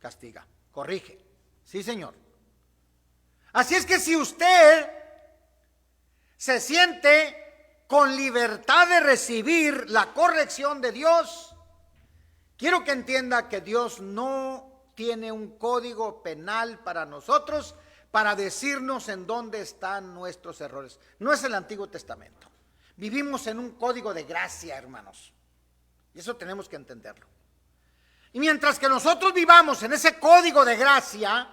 castiga, corrige. Sí, Señor. Así es que si usted se siente con libertad de recibir la corrección de Dios, quiero que entienda que Dios no tiene un código penal para nosotros para decirnos en dónde están nuestros errores. No es el Antiguo Testamento. Vivimos en un código de gracia, hermanos. Y eso tenemos que entenderlo. Y mientras que nosotros vivamos en ese código de gracia,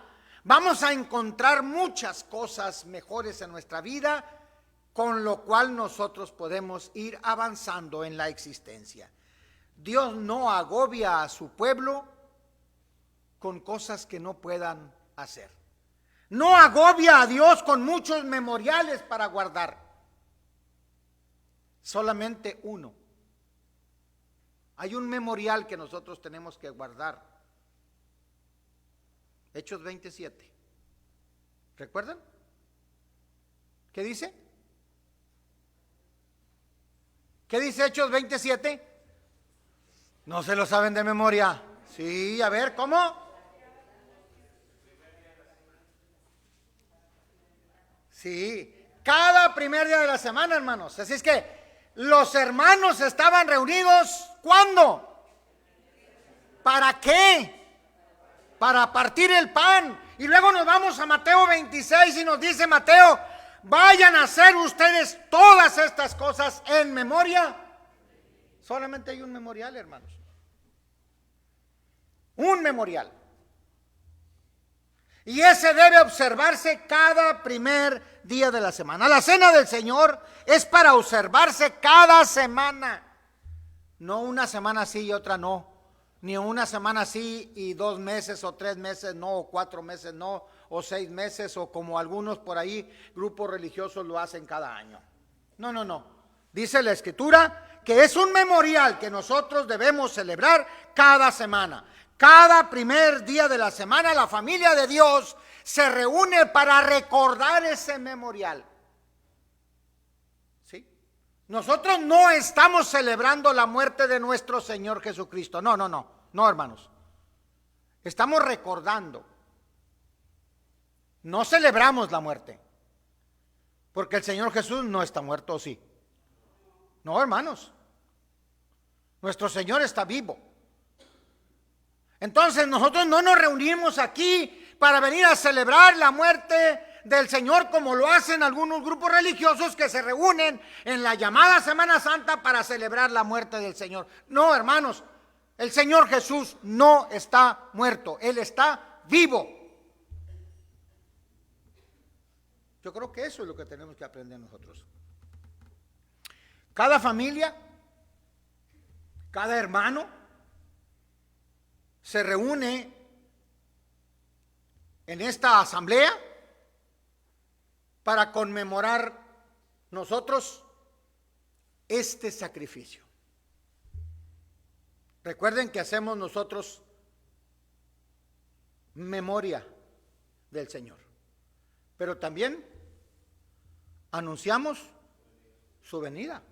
vamos a encontrar muchas cosas mejores en nuestra vida, con lo cual nosotros podemos ir avanzando en la existencia. Dios no agobia a su pueblo con cosas que no puedan hacer. No agobia a Dios con muchos memoriales para guardar. Solamente uno. Hay un memorial que nosotros tenemos que guardar. Hechos 27. ¿Recuerdan? ¿Qué dice? ¿Qué dice Hechos 27? ¿No se lo saben de memoria? Sí, a ver, ¿cómo? Sí, cada primer día de la semana, hermanos. Así es que los hermanos estaban reunidos, ¿cuándo? ¿Para qué? Para partir el pan. Y luego nos vamos a Mateo 26 y nos dice Mateo, vayan a hacer ustedes todas estas cosas en memoria. Solamente hay un memorial, hermanos. Un memorial. Y ese debe observarse cada primer día de la semana. La cena del Señor es para observarse cada semana. No una semana sí y otra no. Ni una semana sí y 2 meses o 3 meses no, o 4 meses no, o 6 meses, o como algunos por ahí, grupos religiosos lo hacen cada año. No, no, no. Dice la Escritura que es un memorial que nosotros debemos celebrar cada semana. Cada primer día de la semana la familia de Dios se reúne para recordar ese memorial. ¿Sí? Nosotros no estamos celebrando la muerte de nuestro Señor Jesucristo. No, no, no, no, hermanos. Estamos recordando. No celebramos la muerte. Porque el Señor Jesús no está muerto, ¿o sí? No, hermanos. Nuestro Señor está vivo. Entonces nosotros no nos reunimos aquí para venir a celebrar la muerte del Señor como lo hacen algunos grupos religiosos que se reúnen en la llamada Semana Santa para celebrar la muerte del Señor. No, hermanos, el Señor Jesús no está muerto, Él está vivo. Yo creo que eso es lo que tenemos que aprender nosotros. Cada familia, cada hermano se reúne en esta asamblea para conmemorar nosotros este sacrificio. Recuerden que hacemos nosotros memoria del Señor, pero también anunciamos su venida.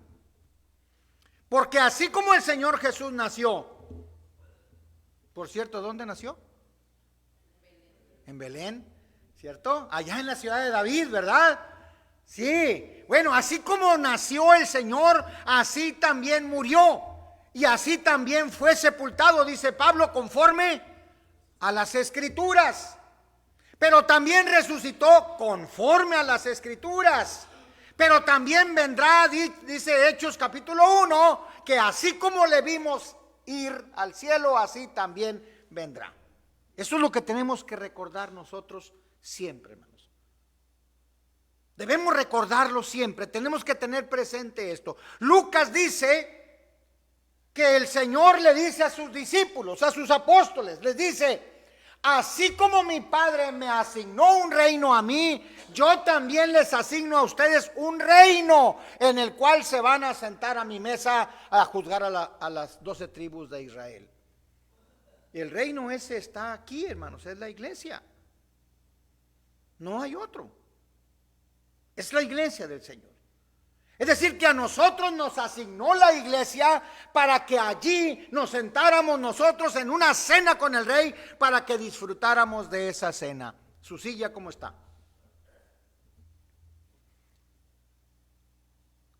Porque así como el Señor Jesús nació, por cierto, ¿dónde nació? En Belén, ¿cierto? Allá en la ciudad de David, ¿verdad? Sí, bueno, así como nació el Señor, así también murió. Y así también fue sepultado, dice Pablo, conforme a las Escrituras. Pero también resucitó conforme a las Escrituras. Pero también vendrá, dice Hechos capítulo 1, que así como le vimos ir al cielo, así también vendrá. Eso es lo que tenemos que recordar nosotros siempre, hermanos. Debemos recordarlo siempre, tenemos que tener presente esto. Lucas dice que el Señor le dice a sus discípulos, a sus apóstoles, les dice: así como mi Padre me asignó un reino a mí, yo también les asigno a ustedes un reino en el cual se van a sentar a mi mesa a juzgar a las 12 tribus de Israel. El reino ese está aquí, hermanos, es la iglesia. No hay otro. Es la iglesia del Señor. Es decir, que a nosotros nos asignó la iglesia para que allí nos sentáramos nosotros en una cena con el Rey, para que disfrutáramos de esa cena. ¿Su silla cómo está?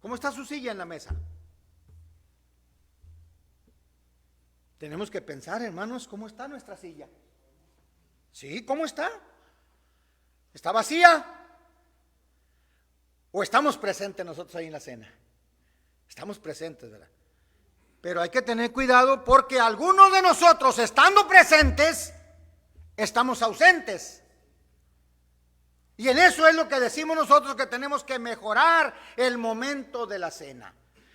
¿Cómo está su silla en la mesa? Tenemos que pensar, hermanos, ¿cómo está nuestra silla? ¿Sí? ¿Cómo está? ¿Está vacía? ¿O estamos presentes nosotros ahí en la cena? Estamos presentes, ¿verdad? Pero hay que tener cuidado, porque algunos de nosotros, estando presentes, estamos ausentes. Y en eso es lo que decimos nosotros, que tenemos que mejorar el momento de la cena.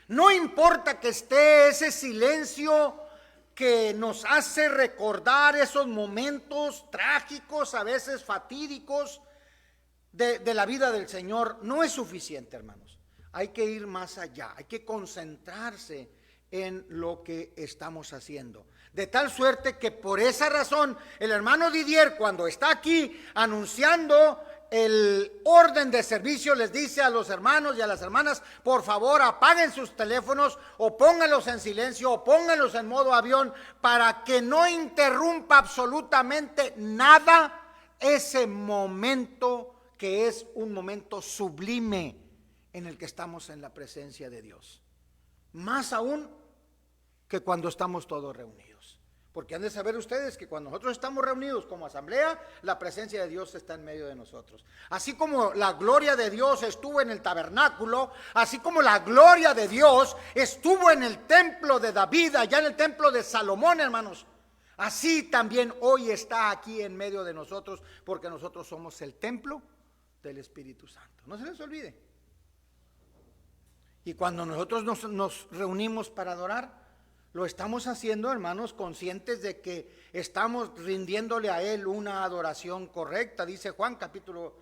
No importa que esté ese silencio que nos hace recordar esos momentos trágicos, a veces fatídicos, de la vida del Señor, no es suficiente, hermanos. Hay que ir más allá, hay que concentrarse en lo que estamos haciendo. De tal suerte que por esa razón el hermano Didier, cuando está aquí anunciando el orden de servicio, les dice a los hermanos y a las hermanas: por favor, apaguen sus teléfonos, o pónganlos en silencio, o pónganlos en modo avión, para que no interrumpa absolutamente nada ese momento, que es un momento sublime en el que estamos en la presencia de Dios. Más aún que cuando estamos todos reunidos. Porque han de saber ustedes que cuando nosotros estamos reunidos como asamblea, la presencia de Dios está en medio de nosotros. Así como la gloria de Dios estuvo en el tabernáculo, así como la gloria de Dios estuvo en el templo de David, allá en el templo de Salomón, hermanos, así también hoy está aquí en medio de nosotros, porque nosotros somos el templo del Espíritu Santo. No se les olvide. Y cuando nosotros nos reunimos para adorar, lo estamos haciendo, hermanos, conscientes de que estamos rindiéndole a Él una adoración correcta. Dice Juan capítulo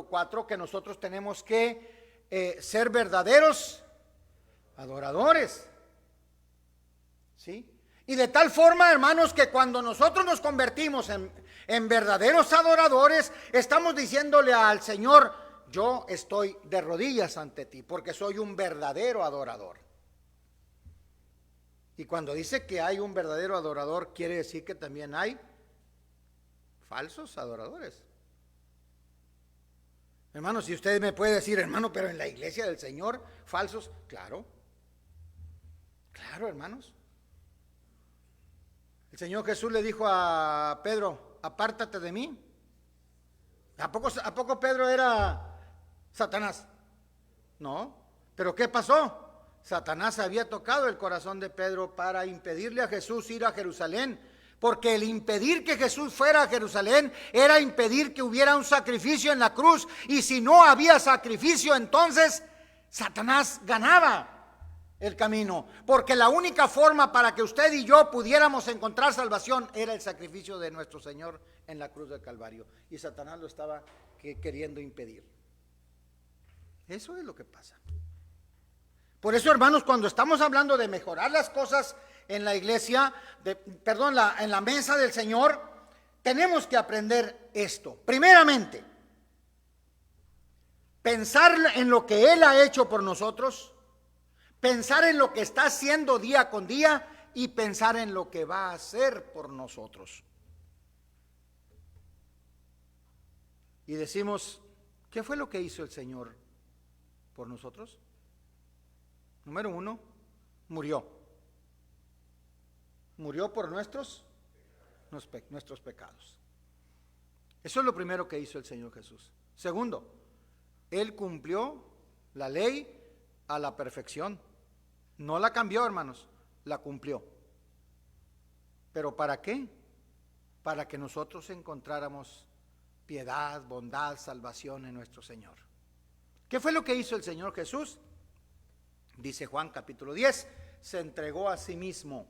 4 que nosotros tenemos que ser verdaderos adoradores. ¿Sí? Y de tal forma, hermanos, que cuando nosotros nos convertimos en verdaderos adoradores, estamos diciéndole al Señor: yo estoy de rodillas ante ti, porque soy un verdadero adorador. Y cuando dice que hay un verdadero adorador, quiere decir que también hay falsos adoradores. Hermanos, si usted me puede decir: hermano, pero en la iglesia del Señor, falsos. Claro, hermanos. El Señor Jesús le dijo a Pedro: apártate de mí. ¿A poco Pedro era Satanás? No. ¿Pero qué pasó? Satanás había tocado el corazón de Pedro para impedirle a Jesús ir a Jerusalén. Porque el impedir que Jesús fuera a Jerusalén era impedir que hubiera un sacrificio en la cruz. Y si no había sacrificio, entonces Satanás ganaba el camino, porque la única forma para que usted y yo pudiéramos encontrar salvación era el sacrificio de nuestro Señor en la cruz del Calvario, y Satanás lo estaba queriendo impedir. Eso es lo que pasa. Por eso, hermanos, cuando estamos hablando de mejorar las cosas en la iglesia, en la mesa del Señor, tenemos que aprender esto. Primeramente, pensar en lo que Él ha hecho por nosotros, pensar en lo que está haciendo día con día, y pensar en lo que va a hacer por nosotros. Y decimos: ¿qué fue lo que hizo el Señor por nosotros? Número 1, murió. Murió por nuestros pecados. Eso es lo primero que hizo el Señor Jesús. Segundo, Él cumplió la ley a la perfección. No la cambió, hermanos, la cumplió. ¿Pero para qué? Para que nosotros encontráramos piedad, bondad, salvación en nuestro Señor. ¿Qué fue lo que hizo el Señor Jesús? Dice Juan capítulo 10, se entregó a sí mismo.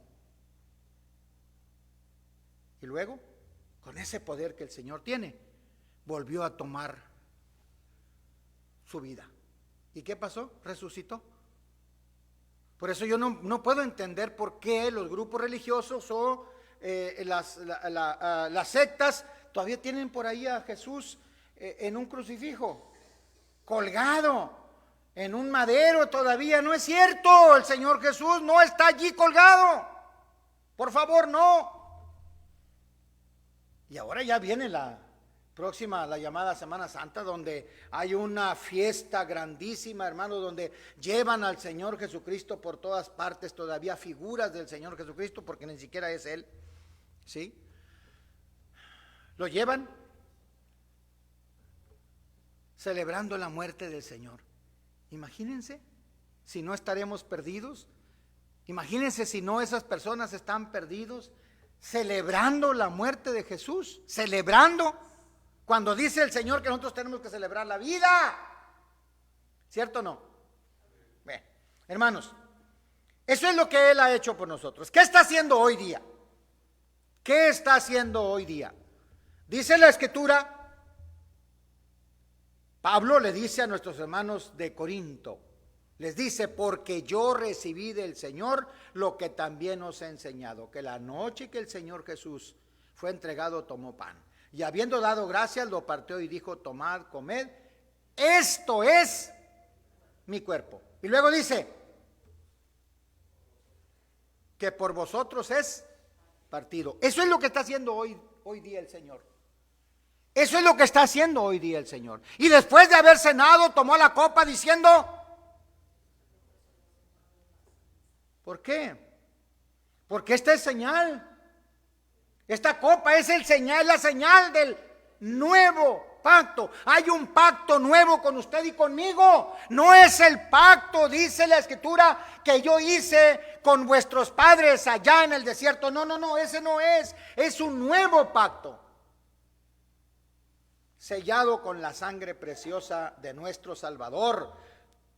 Y luego, con ese poder que el Señor tiene, volvió a tomar su vida. ¿Y qué pasó? Resucitó. Por eso yo no puedo entender por qué los grupos religiosos o las sectas todavía tienen por ahí a Jesús en un crucifijo, colgado, en un madero todavía. No es cierto, el Señor Jesús no está allí colgado. Por favor, no. Y ahora ya viene la próxima, la llamada Semana Santa, donde hay una fiesta grandísima, hermano, donde llevan al Señor Jesucristo por todas partes, todavía figuras del Señor Jesucristo, porque ni siquiera es Él, ¿sí? Lo llevan celebrando la muerte del Señor. Imagínense si no estaremos perdidos. Imagínense si no, esas personas están perdidos celebrando la muerte de Jesús, celebrando, cuando dice el Señor que nosotros tenemos que celebrar la vida. ¿Cierto o no? Bien, hermanos, eso es lo que Él ha hecho por nosotros. ¿Qué está haciendo hoy día? ¿Qué está haciendo hoy día? Dice la Escritura, Pablo le dice a nuestros hermanos de Corinto, les dice: porque yo recibí del Señor lo que también os he enseñado, que la noche que el Señor Jesús fue entregado, tomó pan, y habiendo dado gracias, lo partió y dijo: tomad, comed, esto es mi cuerpo. Y luego dice que por vosotros es partido. Eso es lo que está haciendo hoy día el Señor. Eso es lo que está haciendo hoy día el Señor. Y después de haber cenado, tomó la copa diciendo: ¿por qué? Porque esta es señal. Esta copa es la señal del nuevo pacto. Hay un pacto nuevo con usted y conmigo. No es el pacto, dice la Escritura, que yo hice con vuestros padres allá en el desierto. No, ese no es. Es un nuevo pacto, sellado con la sangre preciosa de nuestro Salvador,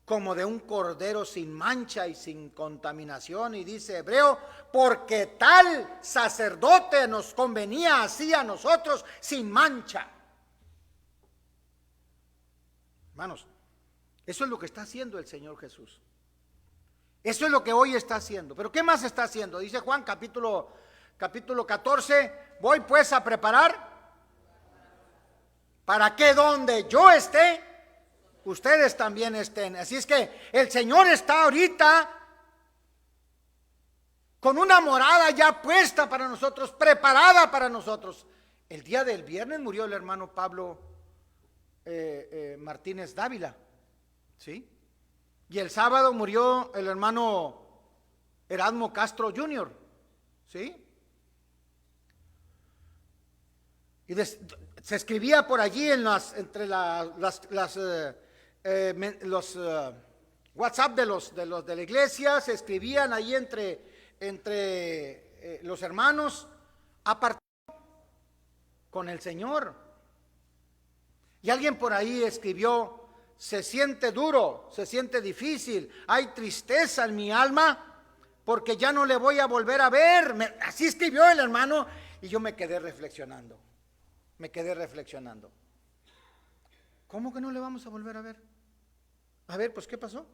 como de un cordero sin mancha y sin contaminación. Y dice Hebreo: porque tal sacerdote nos convenía así a nosotros, sin mancha. Hermanos, eso es lo que está haciendo el Señor Jesús. Eso es lo que hoy está haciendo. Pero ¿qué más está haciendo? Dice Juan capítulo 14, voy pues a preparar para que donde yo esté, ustedes también estén. Así es que el Señor está ahorita con una morada ya puesta para nosotros, preparada para nosotros. El día del viernes murió el hermano Pablo Martínez Dávila, ¿sí? Y el sábado murió el hermano Erasmo Castro Jr., ¿sí? Y se escribía por allí entre los WhatsApp de la iglesia, se escribían ahí entre los hermanos, apartados con el Señor. Y alguien por ahí escribió: se siente duro, se siente difícil, hay tristeza en mi alma porque ya no le voy a volver a ver. Así escribió el hermano, y yo me quedé reflexionando. ¿Cómo que no le vamos a volver a ver? A ver, pues ¿qué pasó?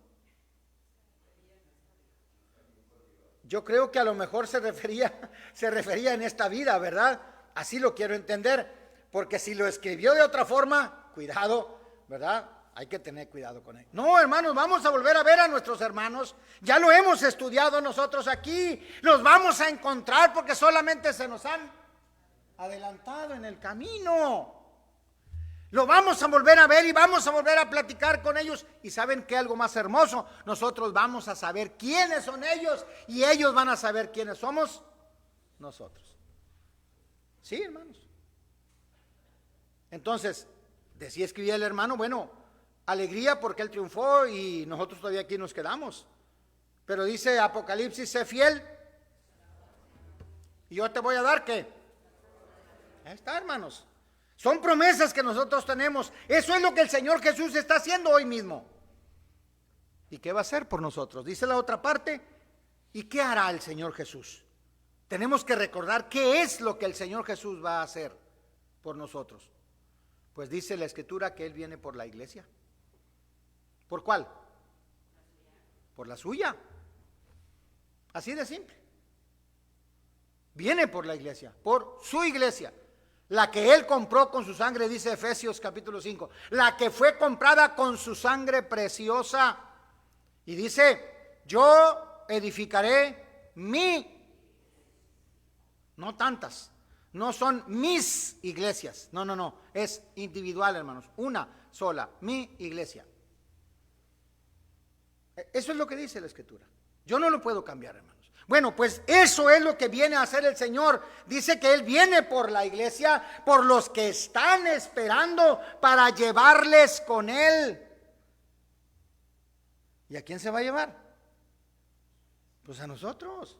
Yo creo que a lo mejor se refería en esta vida, ¿verdad? Así lo quiero entender, porque si lo escribió de otra forma, cuidado, ¿verdad? Hay que tener cuidado con él. No, hermanos, vamos a volver a ver a nuestros hermanos. Ya lo hemos estudiado nosotros aquí. Los vamos a encontrar porque solamente se nos han adelantado en el camino. Lo vamos a volver a ver y vamos a volver a platicar con ellos. Y ¿saben qué? Algo más hermoso, nosotros vamos a saber quiénes son ellos y ellos van a saber quiénes somos nosotros. ¿Sí, hermanos? Entonces, decía, escribía el hermano, bueno, alegría porque él triunfó y nosotros todavía aquí nos quedamos. Pero dice Apocalipsis: sé fiel y yo te voy a dar, ¿qué? Ahí está, hermanos. Son promesas que nosotros tenemos. Eso es lo que el Señor Jesús está haciendo hoy mismo. ¿Y qué va a hacer por nosotros? Dice la otra parte: ¿y qué hará el Señor Jesús? Tenemos que recordar qué es lo que el Señor Jesús va a hacer por nosotros. Pues dice la Escritura que Él viene por la iglesia. ¿Por cuál? Por la suya. Así de simple. Viene por la iglesia, por su iglesia. la que Él compró con su sangre, dice Efesios capítulo 5, la que fue comprada con su sangre preciosa. Y dice, yo edificaré no tantas, no son mis iglesias, no, es individual, hermanos, una sola, mi iglesia. Eso es lo que dice la Escritura. Yo no lo puedo cambiar, hermanos. Bueno, pues eso es lo que viene a hacer el Señor. Dice que Él viene por la iglesia, por los que están esperando para llevarles con Él. ¿Y a quién se va a llevar? Pues a nosotros.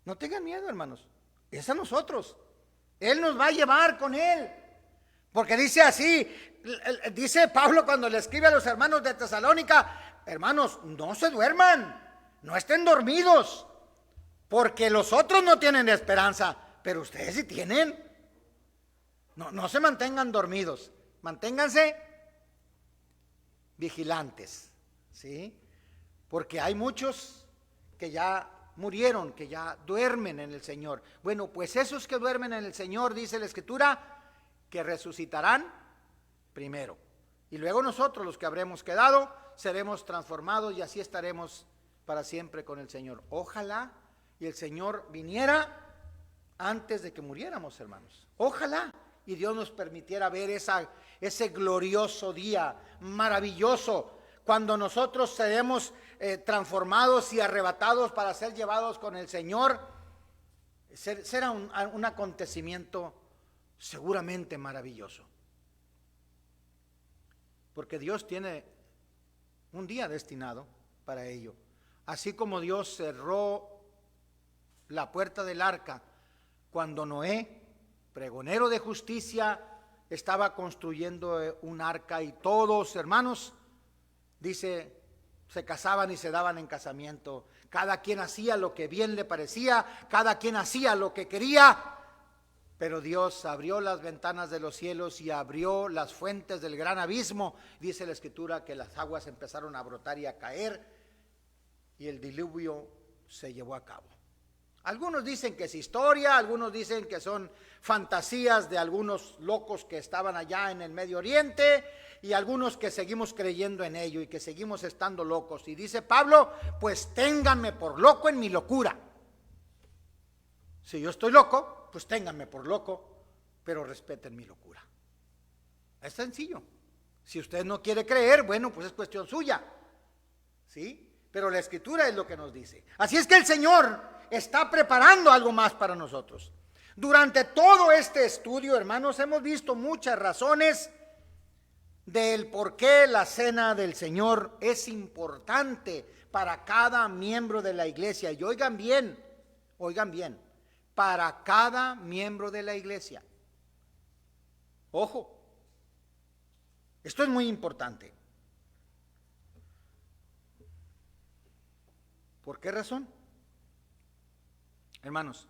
No tengan miedo, hermanos. Es a nosotros. Él nos va a llevar con Él. Porque dice así, dice Pablo cuando le escribe a los hermanos de Tesalónica: hermanos, no se duerman, no estén dormidos, porque los otros no tienen esperanza, pero ustedes sí tienen. No se mantengan dormidos, manténganse vigilantes, ¿sí? Porque hay muchos que ya murieron, que ya duermen en el Señor. Bueno, pues esos que duermen en el Señor, dice la Escritura, que resucitarán primero. Y luego nosotros, los que habremos quedado, seremos transformados y así estaremos para siempre con el Señor. Ojalá y el Señor viniera antes de que muriéramos, hermanos. Ojalá y Dios nos permitiera ver ese glorioso día, maravilloso, cuando nosotros seremos transformados y arrebatados para ser llevados con el Señor. Será un acontecimiento seguramente maravilloso, porque Dios tiene un día destinado para ello. Así como Dios cerró la puerta del arca cuando Noé, pregonero de justicia, estaba construyendo un arca, y todos, hermanos, dice, se casaban y se daban en casamiento. Cada quien hacía lo que bien le parecía, cada quien hacía lo que quería. Pero Dios abrió las ventanas de los cielos y abrió las fuentes del gran abismo. Dice la Escritura que las aguas empezaron a brotar y a caer, y el diluvio se llevó a cabo. Algunos dicen que es historia, algunos dicen que son fantasías de algunos locos que estaban allá en el Medio Oriente, y algunos que seguimos creyendo en ello y que seguimos estando locos. Y dice Pablo, pues ténganme por loco en mi locura. Si yo estoy loco, pues ténganme por loco, pero respeten mi locura. Es sencillo. Si usted no quiere creer, bueno, pues es cuestión suya, ¿sí? Pero la Escritura es lo que nos dice. Así es que el Señor está preparando algo más para nosotros. Durante todo este estudio, hermanos, hemos visto muchas razones del por qué la cena del Señor es importante para cada miembro de la iglesia. Y oigan bien, para cada miembro de la iglesia. Ojo, esto es muy importante. ¿Por qué razón? Hermanos,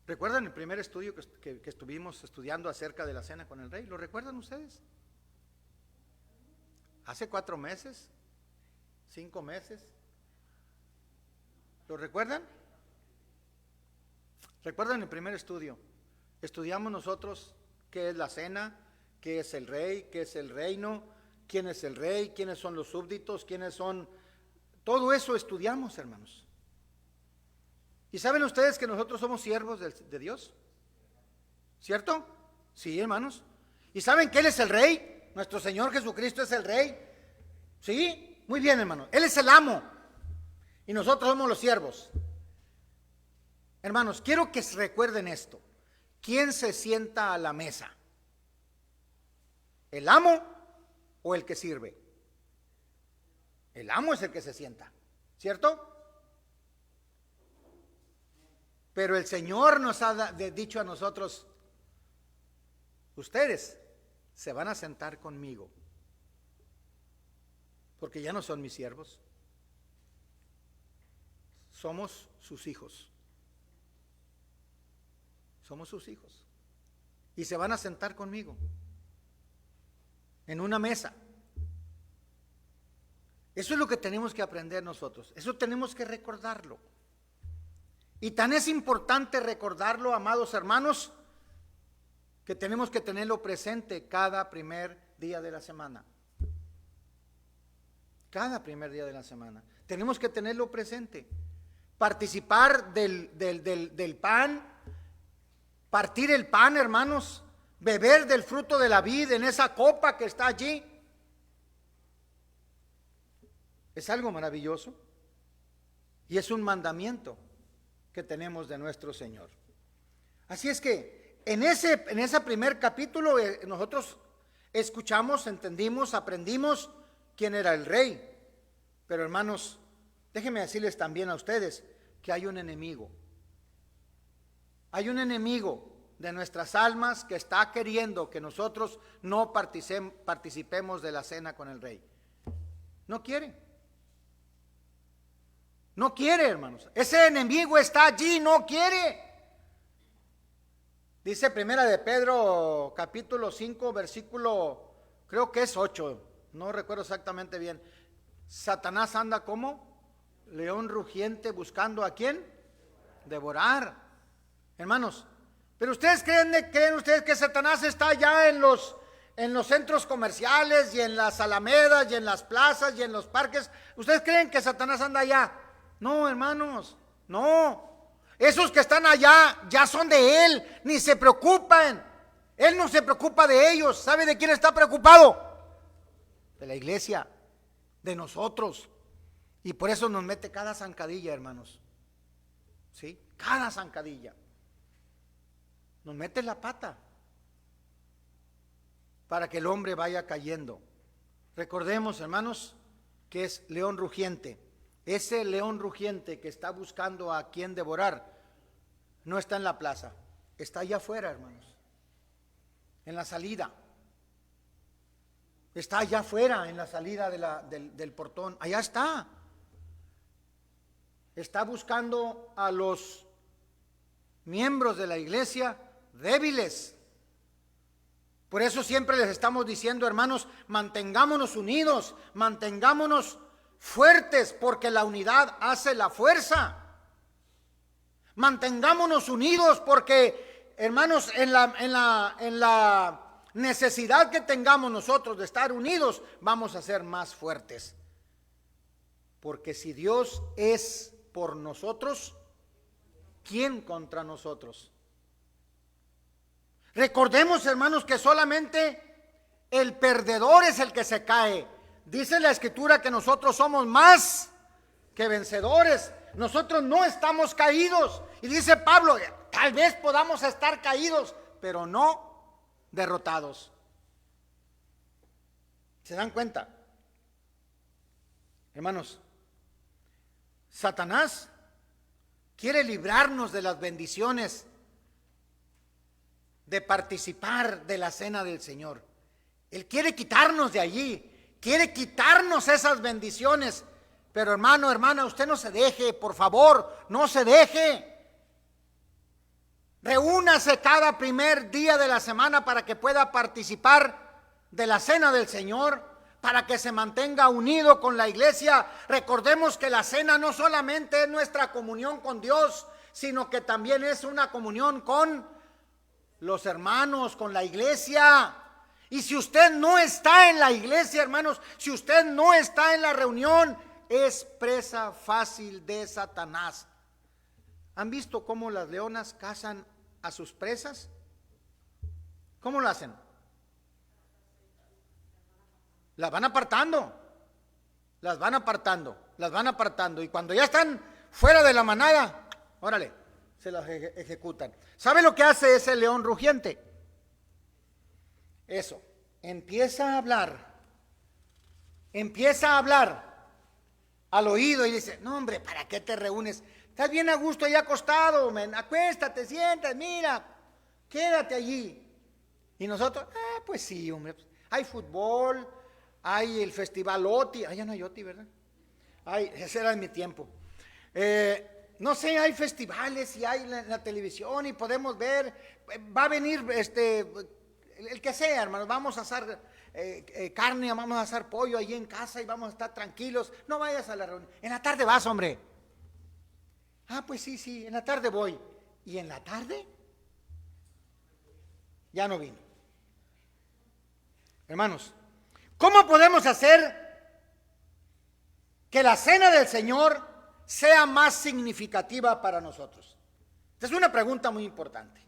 ¿recuerdan el primer estudio que estuvimos estudiando acerca de la cena con el rey? ¿Lo recuerdan ustedes? Hace 4 meses, 5 meses. ¿Lo recuerdan? ¿Recuerdan el primer estudio? Estudiamos nosotros qué es la cena, qué es el rey, qué es el reino, quién es el rey, quiénes son los súbditos, quiénes son... Todo eso estudiamos, hermanos. ¿Y saben ustedes que nosotros somos siervos de Dios? ¿Cierto? Sí, hermanos. ¿Y saben que Él es el rey? Nuestro Señor Jesucristo es el rey. ¿Sí? Muy bien, hermanos. Él es el amo y nosotros somos los siervos. Hermanos, quiero que recuerden esto. ¿Quién se sienta a la mesa? ¿El amo o el que sirve? El amo es el que se sienta, ¿cierto? Pero el Señor nos ha dicho a nosotros, ustedes se van a sentar conmigo, porque ya no son mis siervos, somos sus hijos. Somos sus hijos. Y se van a sentar conmigo en una mesa. Eso es lo que tenemos que aprender nosotros. Eso tenemos que recordarlo. Y tan es importante recordarlo, amados hermanos, que tenemos que tenerlo presente cada primer día de la semana. Cada primer día de la semana. Tenemos que tenerlo presente. Participar del pan, partir el pan, hermanos, beber del fruto de la vid en esa copa que está allí. Es algo maravilloso y es un mandamiento que tenemos de nuestro Señor. Así es que en ese primer capítulo nosotros escuchamos, entendimos, aprendimos quién era el rey. Pero hermanos, déjenme decirles también a ustedes que hay un enemigo. Hay un enemigo de nuestras almas que está queriendo que nosotros no participemos de la cena con el rey. No quiere. No quiere, hermanos. Ese enemigo está allí, no quiere. Dice Primera de Pedro, capítulo 5, versículo, creo que es 8, no recuerdo exactamente bien. Satanás anda como león rugiente buscando ¿a quién? Devorar. Hermanos, pero ustedes creen ustedes que Satanás está allá en los centros comerciales y en las alamedas y en las plazas y en los parques. ¿Ustedes creen que Satanás anda allá? No, hermanos, no. Esos que están allá ya son de él, ni se preocupan. Él no se preocupa de ellos. ¿Sabe de quién está preocupado? De la iglesia, de nosotros. Y por eso nos mete cada zancadilla, hermanos. ¿Sí? Cada zancadilla. Nos mete la pata para que el hombre vaya cayendo. Recordemos, hermanos, que es león rugiente. Ese león rugiente que está buscando a quien devorar no está en la plaza, está allá afuera, hermanos, en la salida. Está allá afuera, en la salida del portón. Allá está. Está buscando a los miembros de la iglesia débiles. Por eso siempre les estamos diciendo, hermanos, mantengámonos unidos, mantengámonos fuertes, porque la unidad hace la fuerza. Mantengámonos unidos porque, hermanos, en la necesidad que tengamos nosotros de estar unidos, vamos a ser más fuertes. Porque si Dios es por nosotros, ¿quién contra nosotros? Recordemos, hermanos, que solamente el perdedor es el que se cae. Dice la Escritura que nosotros somos más que vencedores. Nosotros no estamos caídos. Y dice Pablo, tal vez podamos estar caídos, pero no derrotados. ¿Se dan cuenta? Hermanos, Satanás quiere librarnos de las bendiciones de participar de la cena del Señor. Él quiere quitarnos de allí, quiere quitarnos esas bendiciones. Pero hermano, hermana, usted no se deje, por favor, no se deje. Reúnase cada primer día de la semana para que pueda participar de la cena del Señor, para que se mantenga unido con la iglesia. Recordemos que la cena no solamente es nuestra comunión con Dios, sino que también es una comunión con los hermanos, con la iglesia. Y si usted no está en la iglesia, hermanos, si usted no está en la reunión, es presa fácil de Satanás. ¿Han visto cómo las leonas cazan a sus presas? ¿Cómo lo hacen? Las van apartando, las van apartando, las van apartando. Y cuando ya están fuera de la manada, órale, se las ejecutan. ¿Sabe lo que hace ese león rugiente? Eso, empieza a hablar al oído y dice, no hombre, ¿para qué te reúnes? Estás bien a gusto ahí acostado, acuéstate, siéntate, mira, quédate allí. Y nosotros, pues sí, hombre, hay fútbol, hay el festival OTI, ya no hay OTI, ¿verdad? Ese era en mi tiempo. No sé, hay festivales y hay la televisión y podemos ver, va a venir el que sea, hermanos, vamos a asar carne, vamos a asar pollo allí en casa y vamos a estar tranquilos. No vayas a la reunión, en la tarde vas, hombre. Pues sí, en la tarde voy. ¿Y en la tarde? ya no vino. Hermanos, ¿cómo podemos hacer que la cena del Señor sea más significativa para nosotros? Esta es una pregunta muy importante.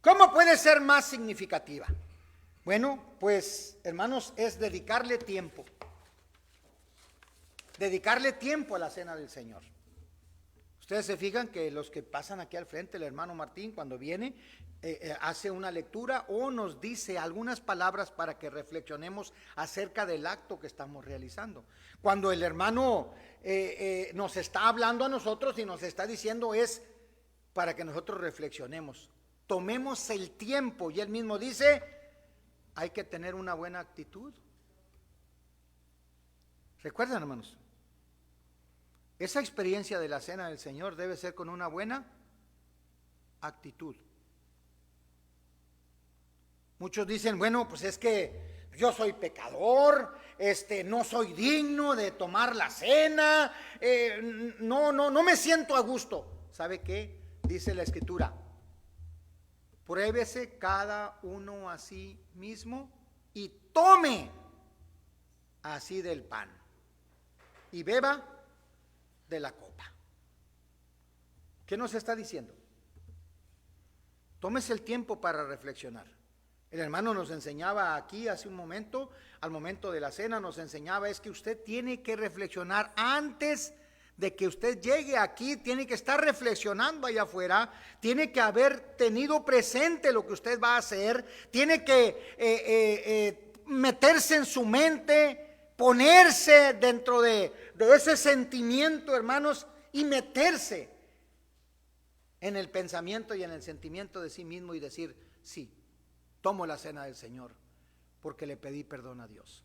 ¿Cómo puede ser más significativa? Bueno, pues, hermanos, es dedicarle tiempo. Dedicarle tiempo a la cena del Señor. Ustedes se fijan que los que pasan aquí al frente, el hermano Martín, cuando viene, hace una lectura o nos dice algunas palabras para que reflexionemos acerca del acto que estamos realizando. Cuando el hermano nos está hablando a nosotros y nos está diciendo es para que nosotros reflexionemos. Tomemos el tiempo, y él mismo dice, hay que tener una buena actitud. ¿Recuerdan, hermanos? Esa experiencia de la cena del Señor debe ser con una buena actitud. Muchos dicen, bueno, pues es que yo soy pecador, no soy digno de tomar la cena, no me siento a gusto. ¿Sabe qué? Dice la Escritura, pruébese cada uno a sí mismo y tome así del pan y beba de la copa. ¿Qué nos está diciendo? Tómese el tiempo para reflexionar. El hermano nos enseñaba aquí hace un momento, al momento de la cena nos enseñaba, es que usted tiene que reflexionar antes de que usted llegue aquí, tiene que estar reflexionando allá afuera, tiene que haber tenido presente lo que usted va a hacer, tiene que meterse en su mente, ponerse dentro de ese sentimiento, hermanos, y meterse en el pensamiento y en el sentimiento de sí mismo y decir, sí, tomo la cena del Señor porque le pedí perdón a Dios.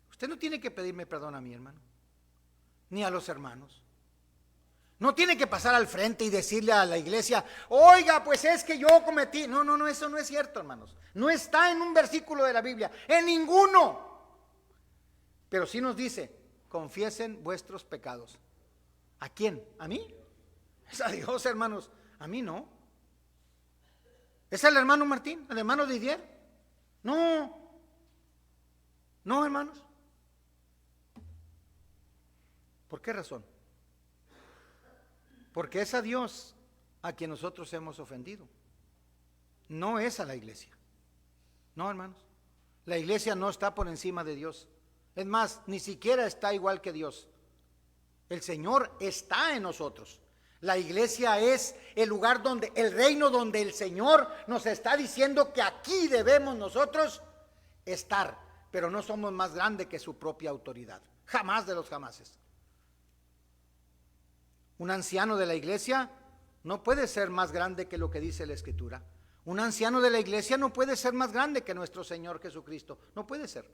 Usted no tiene que pedirme perdón a mí, hermano, ni a los hermanos. No tiene que pasar al frente y decirle a la iglesia, oiga, pues es que yo cometí. No, eso no es cierto, hermanos. No está en un versículo de la Biblia, en ninguno. Pero sí nos dice, confiesen vuestros pecados. ¿A quién? ¿A mí? Es a Dios, hermanos. A mí no. ¿Es el hermano Martín? ¿El hermano Didier? No, hermanos. ¿Por qué razón? Porque es a Dios a quien nosotros hemos ofendido. No es a la iglesia. No, hermanos. La iglesia no está por encima de Dios. Es más, ni siquiera está igual que Dios. El Señor está en nosotros. La iglesia es el lugar donde, el reino donde el Señor nos está diciendo que aquí debemos nosotros estar, pero no somos más grandes que su propia autoridad. Jamás de los jamases. Un anciano de la iglesia no puede ser más grande que lo que dice la Escritura. Un anciano de la iglesia no puede ser más grande que nuestro Señor Jesucristo. No puede ser.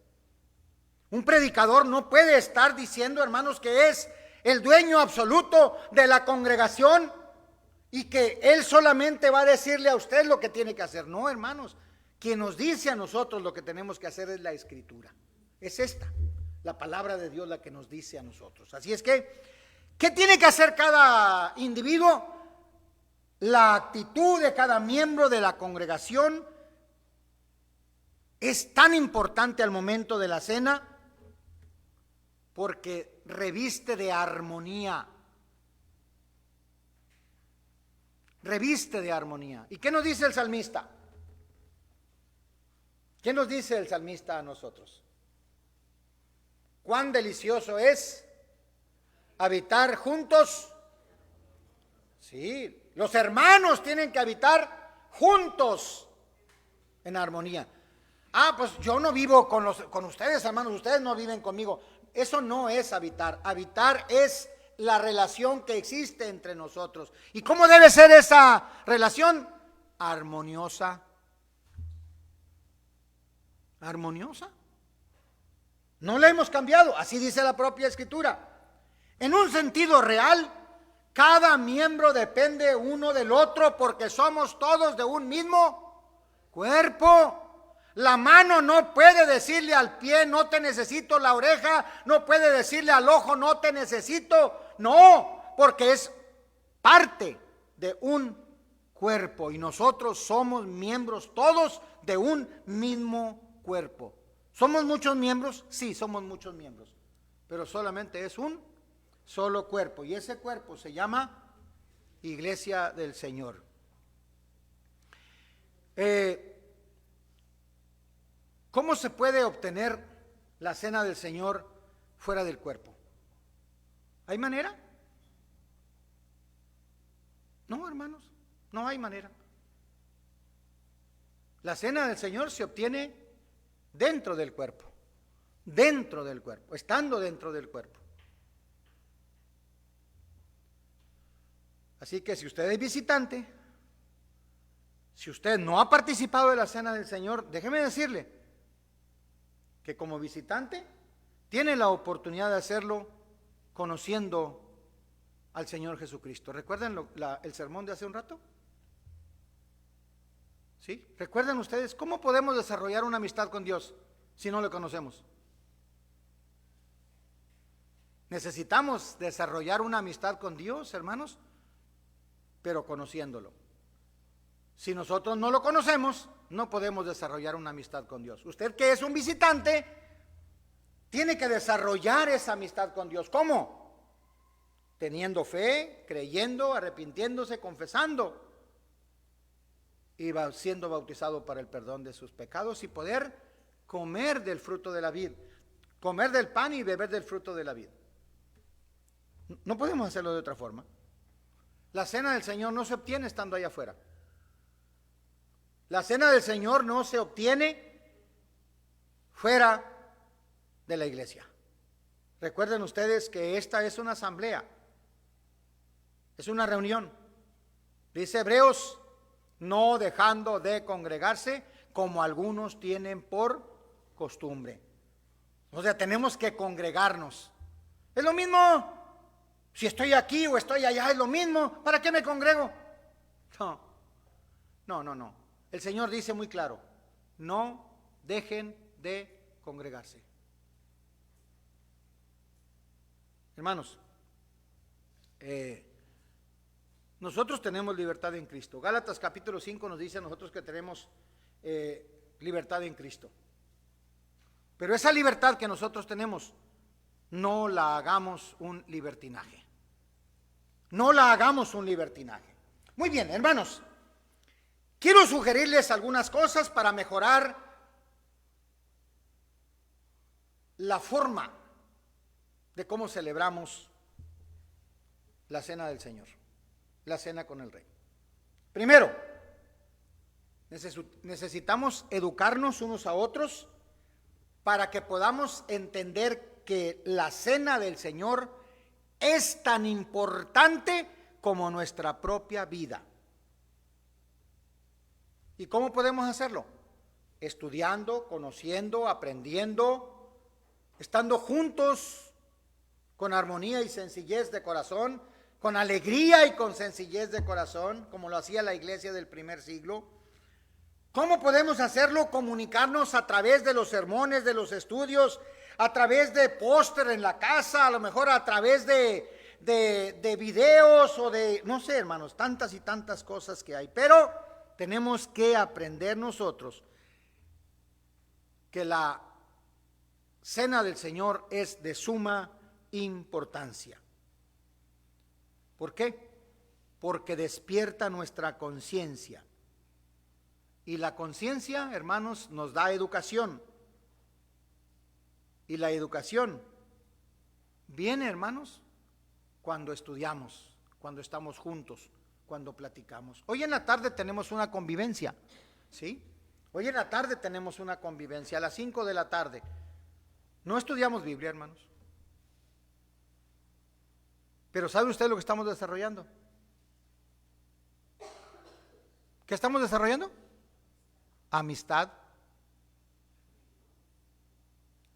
Un predicador no puede estar diciendo, hermanos, que es el dueño absoluto de la congregación y que él solamente va a decirle a usted lo que tiene que hacer. No, hermanos, quien nos dice a nosotros lo que tenemos que hacer es la Escritura. Es esta, la palabra de Dios, la que nos dice a nosotros. Así es que, ¿qué tiene que hacer cada individuo? La actitud de cada miembro de la congregación es tan importante al momento de la cena porque reviste de armonía. Reviste de armonía. ¿Y qué nos dice el salmista? ¿Qué nos dice el salmista a nosotros? Cuán delicioso es habitar juntos. Sí, los hermanos tienen que habitar juntos en armonía. Ah, pues yo no vivo con ustedes, hermanos, ustedes no viven conmigo. Eso no es habitar. Habitar es la relación que existe entre nosotros. ¿Y cómo debe ser esa relación? Armoniosa. Armoniosa. No la hemos cambiado, así dice la propia Escritura. En un sentido real, cada miembro depende uno del otro porque somos todos de un mismo cuerpo. La mano no puede decirle al pie, no te necesito, la oreja no puede decirle al ojo, no te necesito. No, porque es parte de un cuerpo y nosotros somos miembros todos de un mismo cuerpo. ¿Somos muchos miembros? Sí, somos muchos miembros, pero solamente es un solo cuerpo y ese cuerpo se llama Iglesia del Señor. ¿Cómo se puede obtener la cena del Señor fuera del cuerpo? ¿Hay manera? No, hermanos, no hay manera. La cena del Señor se obtiene dentro del cuerpo, estando dentro del cuerpo. Así que si usted es visitante, si usted no ha participado de la cena del Señor, déjeme decirle que como visitante tiene la oportunidad de hacerlo conociendo al Señor Jesucristo. ¿Recuerdan el sermón de hace un rato? ¿Sí? ¿Recuerdan ustedes cómo podemos desarrollar una amistad con Dios si no lo conocemos? Necesitamos desarrollar una amistad con Dios, hermanos, pero conociéndolo. Si nosotros no lo conocemos, no podemos desarrollar una amistad con Dios. Usted que es un visitante, tiene que desarrollar esa amistad con Dios. ¿Cómo? Teniendo fe, creyendo, arrepintiéndose, confesando y siendo bautizado para el perdón de sus pecados y poder comer del fruto de la vid, comer del pan y beber del fruto de la vid. No podemos hacerlo de otra forma. La cena del Señor no se obtiene estando allá afuera. La cena del Señor no se obtiene fuera de la iglesia. Recuerden ustedes que esta es una asamblea, es una reunión. Dice Hebreos, no dejando de congregarse como algunos tienen por costumbre. O sea, tenemos que congregarnos. Es lo mismo, si estoy aquí o estoy allá, es lo mismo. ¿Para qué me congrego? No. El Señor dice muy claro, no dejen de congregarse. Hermanos, nosotros tenemos libertad en Cristo. Gálatas capítulo 5 nos dice a nosotros que tenemos libertad en Cristo. Pero esa libertad que nosotros tenemos, no la hagamos un libertinaje. No la hagamos un libertinaje. Muy bien, hermanos. Quiero sugerirles algunas cosas para mejorar la forma de cómo celebramos la cena del Señor, la cena con el Rey. Primero, necesitamos educarnos unos a otros para que podamos entender que la cena del Señor es tan importante como nuestra propia vida. ¿Y cómo podemos hacerlo? Estudiando, conociendo, aprendiendo, estando juntos con armonía y sencillez de corazón, con alegría y con sencillez de corazón, como lo hacía la iglesia del primer siglo. ¿Cómo podemos hacerlo? Comunicarnos a través de los sermones, de los estudios, a través de póster en la casa, a lo mejor a través de videos o de, no sé, hermanos, tantas y tantas cosas que hay. Pero tenemos que aprender nosotros que la cena del Señor es de suma importancia. ¿Por qué? Porque despierta nuestra conciencia. Y la conciencia, hermanos, nos da educación. Y la educación viene, hermanos, cuando estudiamos, cuando estamos juntos, cuando platicamos. Hoy en la tarde tenemos una convivencia, ¿sí? Hoy en la tarde tenemos una convivencia, a las 5 de la tarde. No estudiamos Biblia, hermanos. Pero ¿sabe usted lo que estamos desarrollando? ¿Qué estamos desarrollando? Amistad.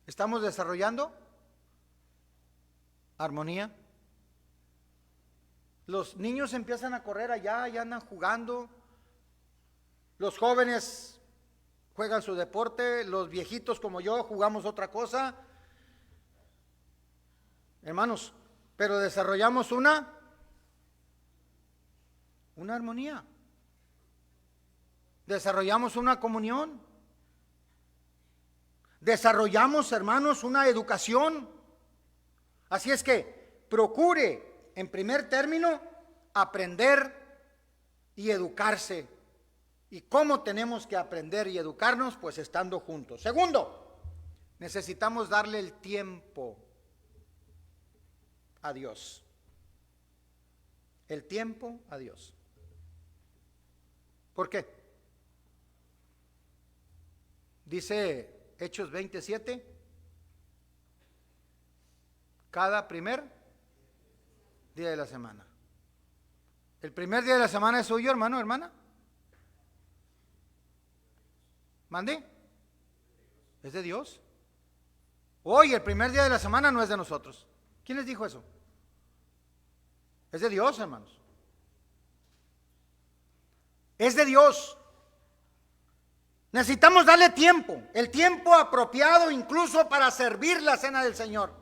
Estamos desarrollando armonía. Los niños empiezan a correr allá, ya andan jugando. Los jóvenes juegan su deporte, los viejitos como yo jugamos otra cosa. Hermanos, pero desarrollamos una armonía. desarrollamos una comunión, desarrollamos, hermanos, una educación. Así es que procure, en primer término, aprender y educarse. ¿Y cómo tenemos que aprender y educarnos? Pues estando juntos. Segundo, necesitamos darle el tiempo a Dios. El tiempo a Dios. ¿Por qué? Dice Hechos 27, cada primer día de la semana. ¿El primer día de la semana es suyo, hermano, hermana? ¿Mande? ¿Es de Dios? Hoy el primer día de la semana no es de nosotros. ¿Quién les dijo eso? Es de Dios, hermanos. Es de Dios. Necesitamos darle tiempo, el tiempo apropiado incluso para servir la cena del Señor.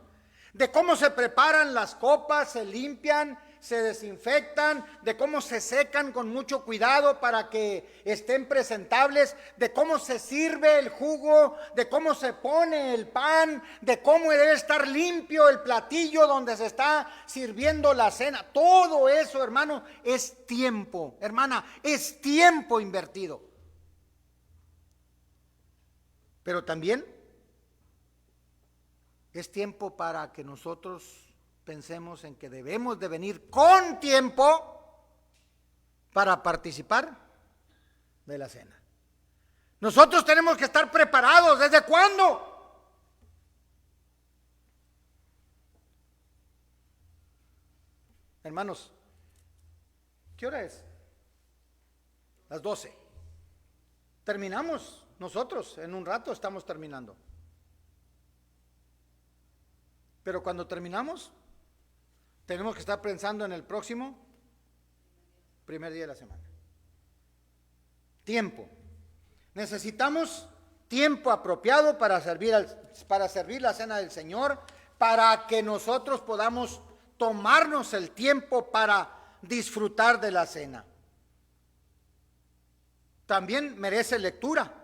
De cómo se preparan las copas, se limpian, se desinfectan, de cómo se secan con mucho cuidado para que estén presentables, de cómo se sirve el jugo, de cómo se pone el pan, de cómo debe estar limpio el platillo donde se está sirviendo la cena. Todo eso, hermano, es tiempo, hermana, es tiempo invertido. Pero también es tiempo para que nosotros pensemos en que debemos de venir con tiempo para participar de la cena. Nosotros tenemos que estar preparados. ¿Desde cuándo? Hermanos, ¿qué hora es? Las 12. Terminamos. Nosotros en un rato estamos terminando. Pero cuando terminamos, tenemos que estar pensando en el próximo primer día de la semana. Tiempo. Necesitamos tiempo apropiado para servir la cena del Señor, para que nosotros podamos tomarnos el tiempo para disfrutar de la cena. También merece lectura.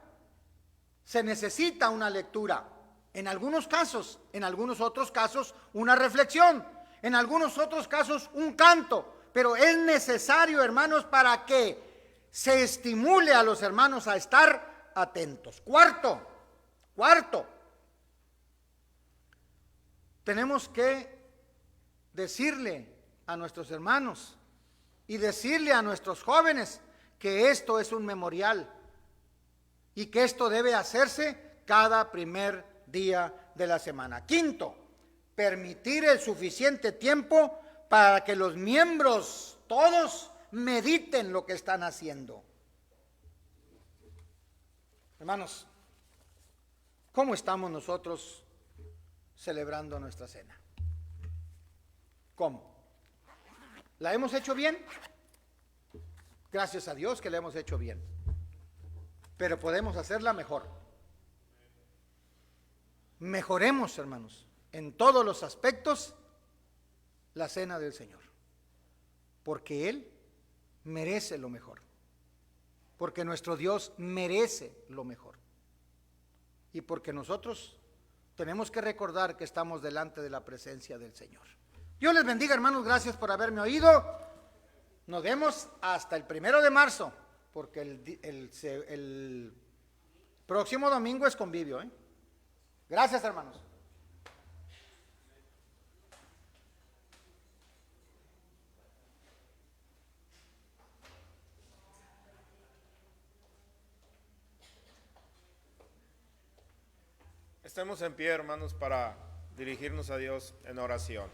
Se necesita una lectura. En algunos casos, en algunos otros casos, una reflexión. En algunos otros casos, un canto. Pero es necesario, hermanos, para que se estimule a los hermanos a estar atentos. Cuarto, tenemos que decirle a nuestros hermanos y decirle a nuestros jóvenes que esto es un memorial y que esto debe hacerse cada primer día de la semana. Quinto, permitir el suficiente tiempo para que los miembros todos mediten lo que están haciendo. Hermanos, ¿cómo estamos nosotros celebrando nuestra cena? ¿Cómo? ¿La hemos hecho bien? Gracias a Dios que la hemos hecho bien. Pero podemos hacerla mejor. Mejoremos, hermanos, en todos los aspectos la cena del Señor. Porque Él merece lo mejor. Porque nuestro Dios merece lo mejor. Y porque nosotros tenemos que recordar que estamos delante de la presencia del Señor. Dios les bendiga, hermanos, gracias por haberme oído. Nos vemos hasta el 1 de marzo, porque el próximo domingo es convivio, ¿eh? Gracias, hermanos. Estemos en pie, hermanos, para dirigirnos a Dios en oración.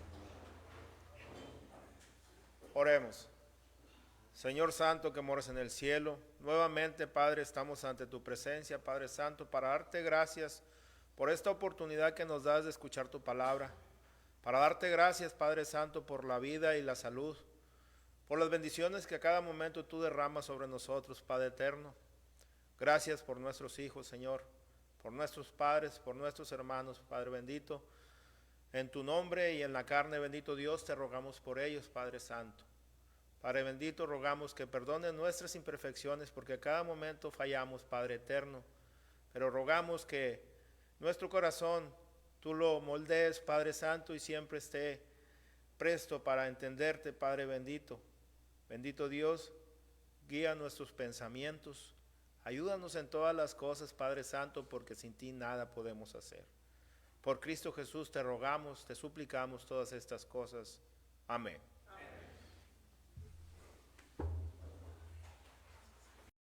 Oremos. Señor Santo que moras en el cielo, nuevamente, Padre, estamos ante tu presencia, Padre Santo, para darte gracias por esta oportunidad que nos das de escuchar tu palabra, para darte gracias, Padre Santo, por la vida y la salud, por las bendiciones que a cada momento tú derramas sobre nosotros, Padre eterno. Gracias por nuestros hijos, Señor, por nuestros padres, por nuestros hermanos, Padre bendito. En tu nombre y en la carne, bendito Dios, te rogamos por ellos, Padre Santo, Padre bendito, rogamos que perdones nuestras imperfecciones, porque a cada momento fallamos, Padre eterno. Pero rogamos que nuestro corazón tú lo moldees, Padre Santo, y siempre esté presto para entenderte, Padre bendito. Bendito Dios, guía nuestros pensamientos. Ayúdanos en todas las cosas, Padre Santo, porque sin ti nada podemos hacer. Por Cristo Jesús te rogamos, te suplicamos todas estas cosas. Amén.